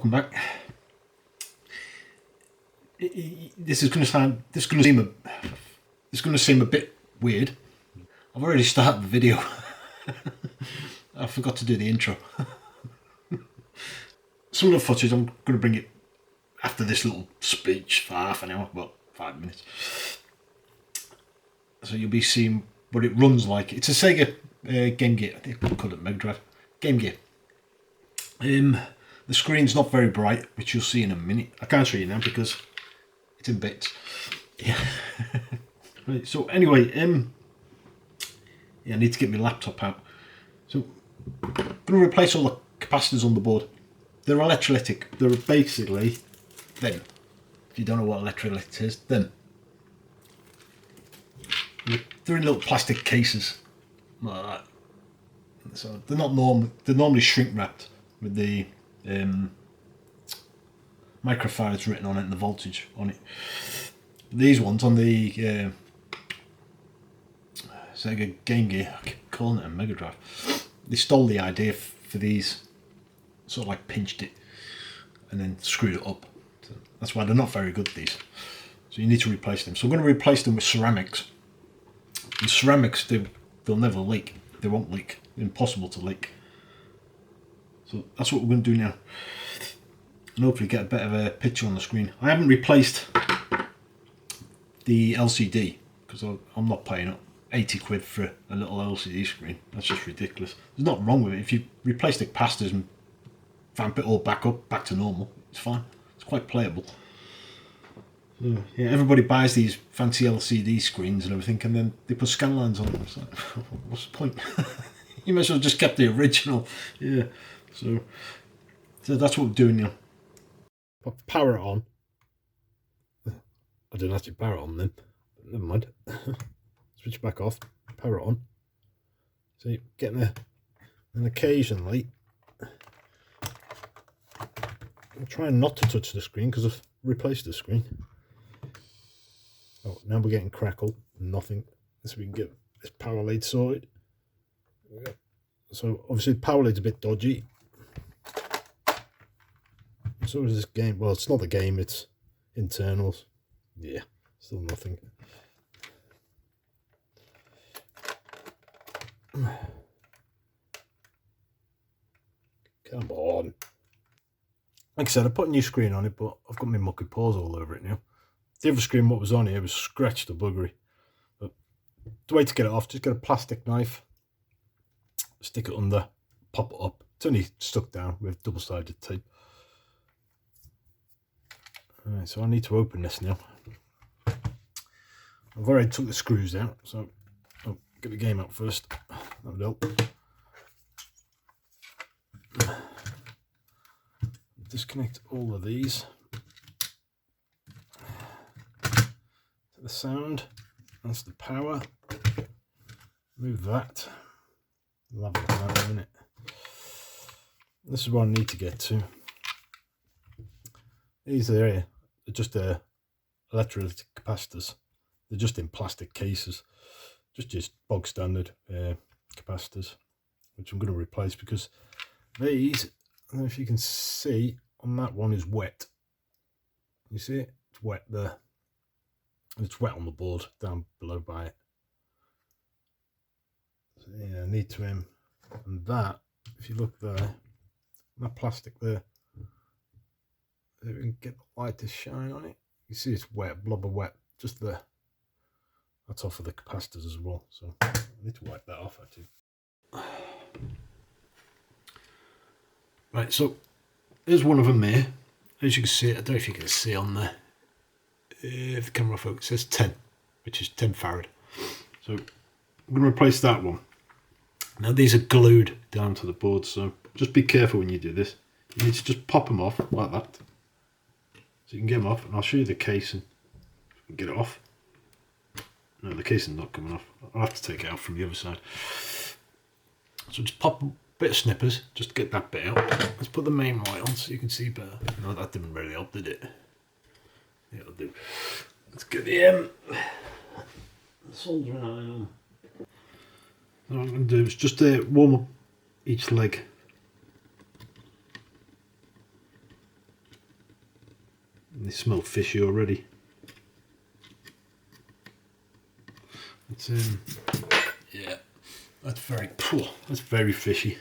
welcome back. This is going to seem a bit weird. I've already started the video. I forgot to do the intro. Some of the footage I'm going to bring it after this little speech for half an hour, well, 5 minutes. So you'll be seeing what it runs like. It's a Sega Game Gear. I think I called it Mega Drive. Game Gear. The screen's not very bright, which you'll see in a minute. I can't show you now because it's in bits. Yeah. Right, so anyway, I need to get my laptop out. So I'm going to replace all the capacitors on the board. They're electrolytic. They're basically them. If you don't know what electrolytic is, them. They're in little plastic cases like that. So they're not they're normally shrink wrapped with the microfarads written on it and the voltage on it. These ones on the Sega Game Gear, I keep calling it a Mega Drive. They stole the idea for these, sort of like pinched it and then screwed it up. So that's why they're not very good, these. So you need to replace them. So I'm going to replace them with ceramics. And ceramics, they'll never leak. They won't leak. Impossible to leak. So that's what we're going to do now. And hopefully get a bit of a picture on the screen. I haven't replaced the LCD because I'm not paying up 80 quid for a little LCD screen. That's just ridiculous. There's nothing wrong with it. If you replace the capacitors and vamp it all back to normal, it's fine. It's quite playable. So, yeah, everybody buys these fancy LCD screens and everything, and then they put scan lines on them. It's like, what's the point? You might as well just kept the original. Yeah. So that's what we're doing now. Power it on. I didn't actually power it on then, but never mind. Switch back off, power it on. So you're getting and occasionally I'm trying not to touch the screen because I've replaced the screen. Oh, now we're getting crackle, nothing. So we can get this power lead sorted. So obviously the power lead's a bit dodgy. So is this game. Well, it's not the game, it's internals. Yeah, still nothing. Come on. Like I said, I put a new screen on it, but I've got my mucky paws all over it now. The other screen, what was on here, was scratched to buggery. But the way to get it off, just get a plastic knife, stick it under, pop it up. It's only stuck down with double-sided tape. Alright, so I need to open this now. I've already took the screws out, so I'll get the game out first. That would help. Disconnect all of these. The sound, that's the power. Move that. We'll have a look at that in a minute. This is what I need to get to. These are just electrolytic capacitors. They're just in plastic cases, just bog standard capacitors, which I'm going to replace because these, I don't know if you can see, on that one is wet. You see it? It's wet there. It's wet on the board down below by it. So yeah, I need to and that, if you look there, that plastic there, if we can get the light to shine on it, you see it's wet, blob of wet, just there. That's off of the capacitors as well, so I need to wipe that off actually. Right, so there's one of them there. As you can see, I don't know if you can see on there. If the camera focus says 10, which is 10 farad. So I'm going to replace that one. Now these are glued down to the board, so just be careful when you do this. You need to just pop them off like that. So you can get them off, and I'll show you the casing. Get it off. No, the casing's not coming off. I'll have to take it out from the other side. So just pop a bit of snippers, just to get that bit out. Let's put the main light on so you can see better. No, that didn't really help, did it? Yeah, it'll do. Let's get the soldering iron on. What I'm going to do is just warm up each leg. They smell fishy already. It's yeah, that's very fishy.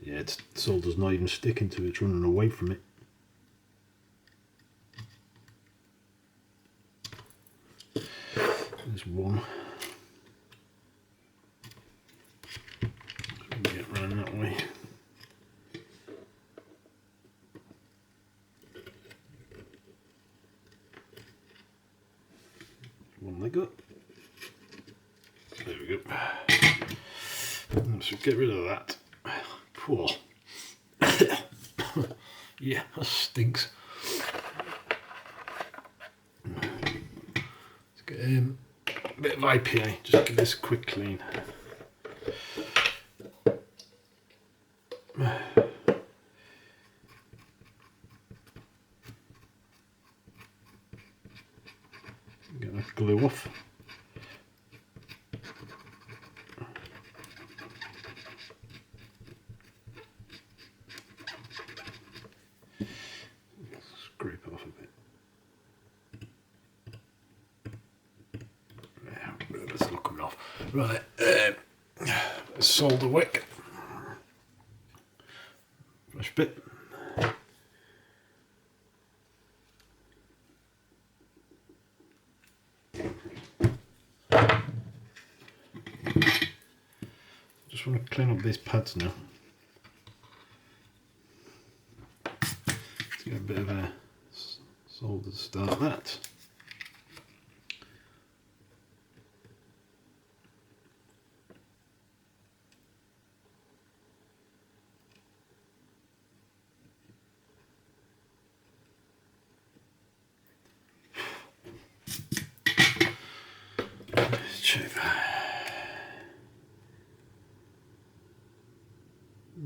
Yeah, its solder's not even sticking to it, it's running away from it. There's one. Get round that way. One leg up. There we go. So get rid of that. Poor. Yeah, that stinks. Let's get a bit of IPA, just give this a quick clean. Get that glue off. Scrape it off a bit. Yeah, it's not coming off. Right, solder wick. Fresh bit. Just want to clean up these pads now. Let's get a bit of a solder to start that. Let's check that.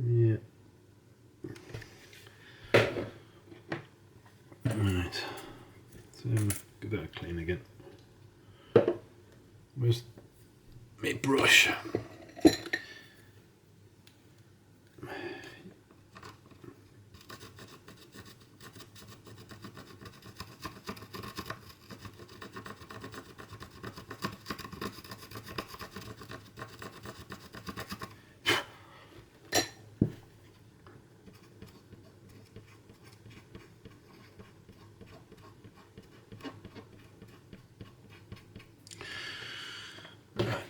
Yeah. Right. So give that a clean again. Where's my brush?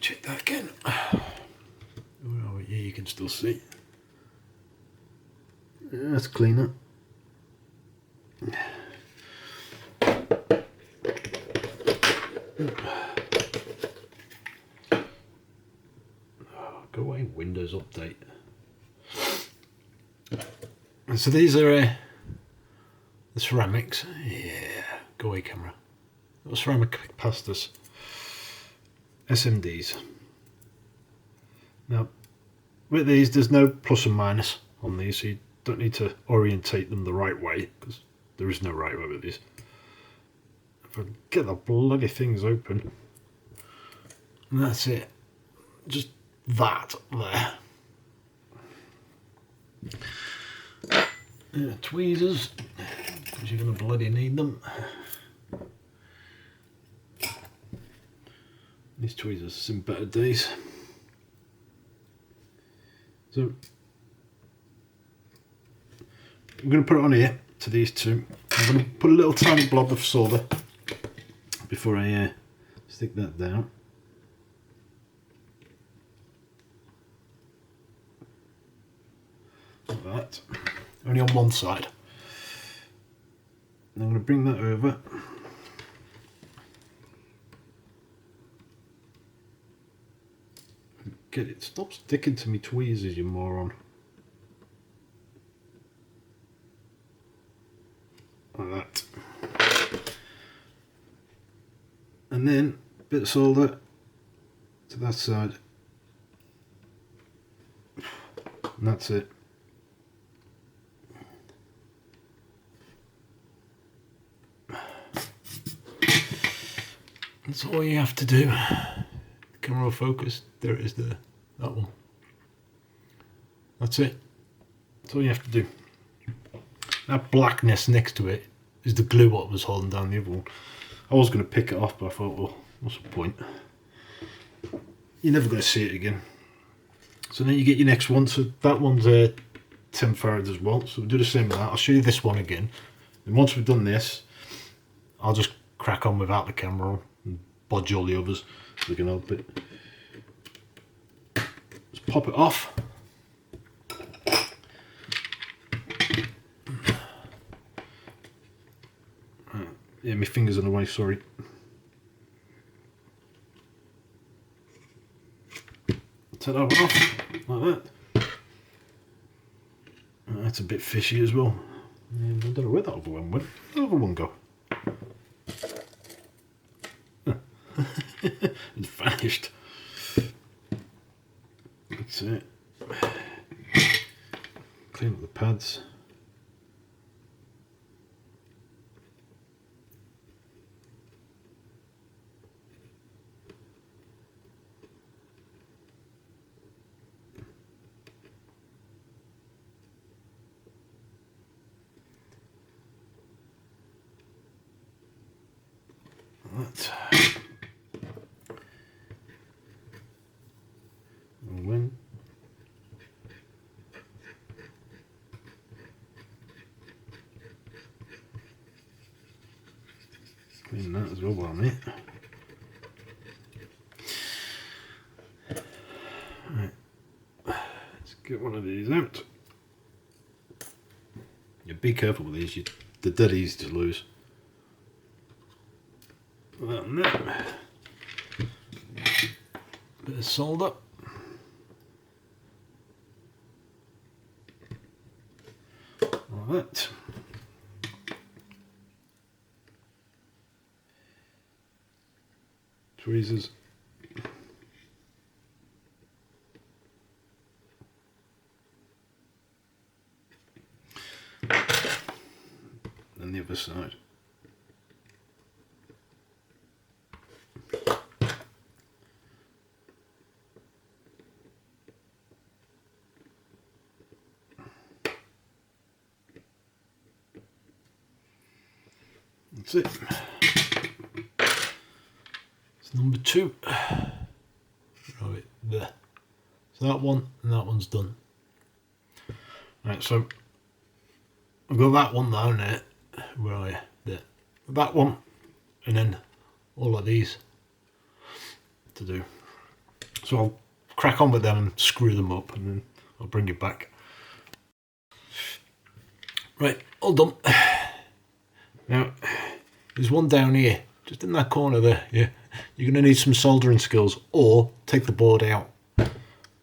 Check that again. Oh, yeah, you can still see. Yeah, that's cleaner. Oh, go away, Windows Update. And so these are the ceramics. Yeah, go away, camera. Little ceramic pastas. SMDs. Now, with these, there's no plus and minus on these, so you don't need to orientate them the right way, because there is no right way with these. If I get the bloody things open, and that's it. Just that there. Yeah, tweezers, because you're going to bloody need them. These tweezers are some better days. So I'm going to put it on here to these two. I'm going to put a little tiny blob of solder before I stick that down. Like that. Only on one side. And I'm going to bring that over. Get it. Stop sticking to me tweezers, you moron. Like that. And then a bit of solder to that side. And that's it. That's all you have to do. Camera focus, there it is there, that one. That's it. That's all you have to do. that blackness next to it is the glue what was holding down the other one. I was going to pick it off, but I thought, well, what's the point? You're never going to see it again. So then you get your next one. So that one's 10 farads as well. So we'll do the same with that. I'll show you this one again. And once we've done this, I'll just crack on without the camera on and bodge all the others so we can help it. Just pop it off. Yeah, my finger's in the way, sorry. Take that one off, like that. That's a bit fishy as well. I don't know where that other one went. Where did the other one go? It's vanished. That's it. Clean up the pads. When clean that as well while I'm here. Right. Let's get one of these out. Yeah, be careful with these, they're dead easy to lose. Put that on there. Bit of solder. Like that. Tweezers. And the other side. That's it. It's number 2. Right there. So that one and that one's done. Right, so I've got that one down there. Where are you? There. That one, and then all of these to do. So I'll crack on with them and screw them up, and then I'll bring it back. Right, all done. Now, there's one down here, just in that corner there. Yeah, you're going to need some soldering skills, or take the board out and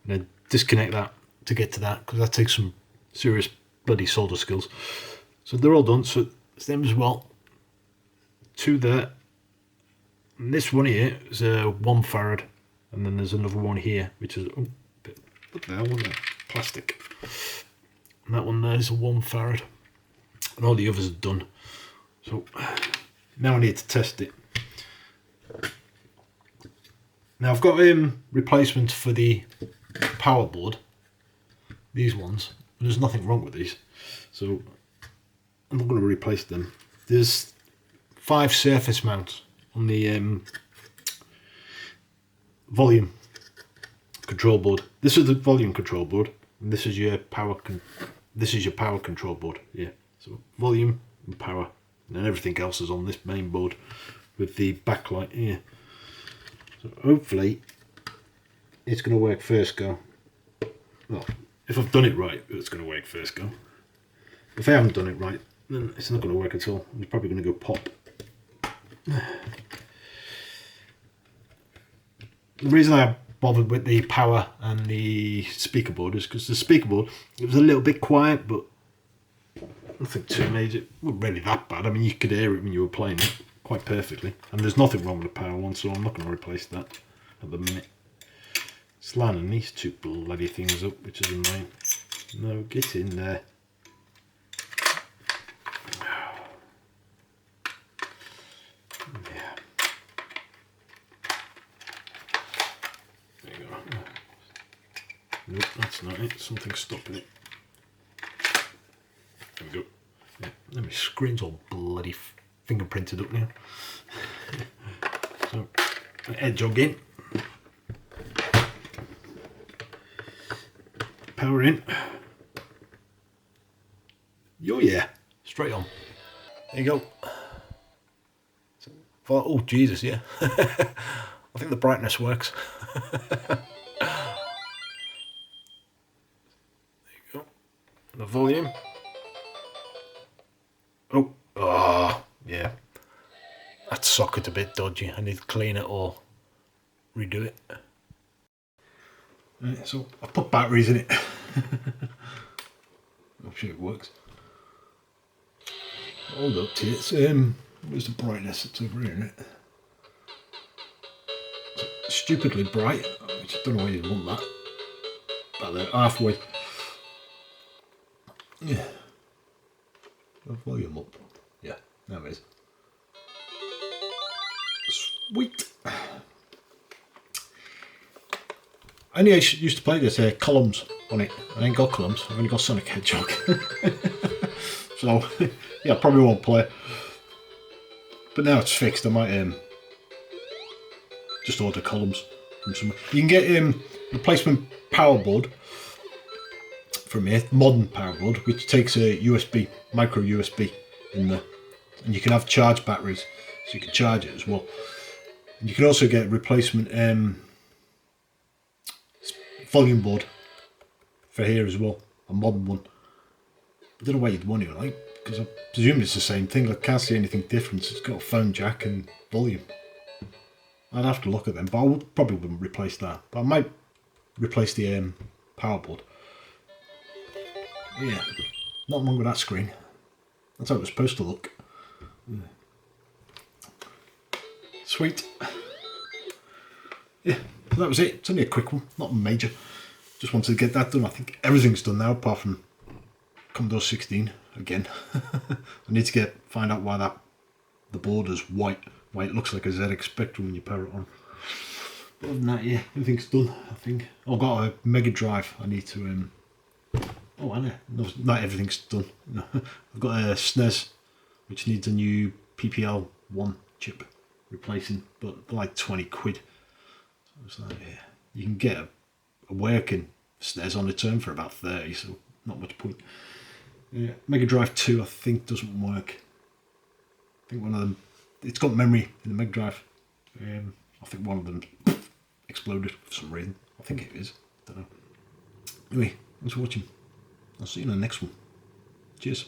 then disconnect that to get to that, because that takes some serious bloody solder skills. So they're all done. So it's them as well. 2 there. And this one here is 1 farad, and then there's another one here, which is what the hell was that? Plastic. And that one there is a 1 farad, and all the others are done. So now I need to test it. Now I've got replacements for the power board, these ones. There's nothing wrong with these, so I'm not going to replace them. There's 5 surface mounts on the volume control board. This is the volume control board, and this is your power control board. Yeah, so volume and power. And then everything else is on this main board with the backlight here. So hopefully it's going to work first go. Well, if I've done it right, it's going to work first go. If I haven't done it right, then it's not going to work at all. It's probably going to go pop. The reason I bothered with the power and the speaker board is because the speaker board, it was a little bit quiet, but nothing too major. It wasn't really that bad. I mean, you could hear it when you were playing it quite perfectly. And there's nothing wrong with the power one, so I'm not going to replace that at the minute. It's lining these 2 bloody things up, which is annoying. No, get in there. Yeah. There you go. Nope, that's not it. Something's stopping it. There we go. Yeah, my screen's all bloody fingerprinted up now. So, head jog in. Power in. Oh yeah, straight on. There you go. Oh Jesus, yeah. I think the brightness works. There you go. The volume. Oh, yeah. That socket a bit dodgy. I need to clean it or redo it. Right, so I put batteries in it. I'm sure it works. Hold up to it. Where's the brightness? It's over here, isn't it? It's stupidly bright, which I don't know why you'd want that. About there, halfway. Yeah. Volume up. Yeah, there it is. Sweet. I only used to play this columns on it. I ain't got columns. I've only got Sonic Hedgehog. So yeah, I probably won't play. But now it's fixed. I might just order columns from somewhere. You can get replacement power board from here, modern power board, which takes a USB, micro USB in there, and you can have charge batteries, so you can charge it as well. And you can also get replacement volume board for here as well, a modern one. I don't know why you'd want it, like, because I presume it's the same thing. I can't see anything different. It's got a phone jack and volume. I'd have to look at them, but I probably wouldn't replace that. But I might replace the power board. Yeah, not wrong with that screen. That's how it was supposed to look. Yeah. Sweet. Yeah, that was it. It's only a quick one, not major. Just wanted to get that done. I think everything's done now, apart from Commodore 16 again. I need to find out why the board is white. Why it looks like a ZX Spectrum when you power it on. But other than that, yeah, everything's done. I think I've got a Mega Drive. I need to. Oh, I know. No, not everything's done. I've got a SNES, which needs a new PPL-1 chip replacing, but they're like 20 quid. So it's like, yeah, you can get a working SNES on its own for about 30, so not much point. Yeah, Mega Drive 2 I think doesn't work. I think one of them, it's got memory in the Mega Drive. I think one of them exploded for some reason. I think it is. Don't know. Anyway, thanks for watching. I'll see you in the next one. Cheers.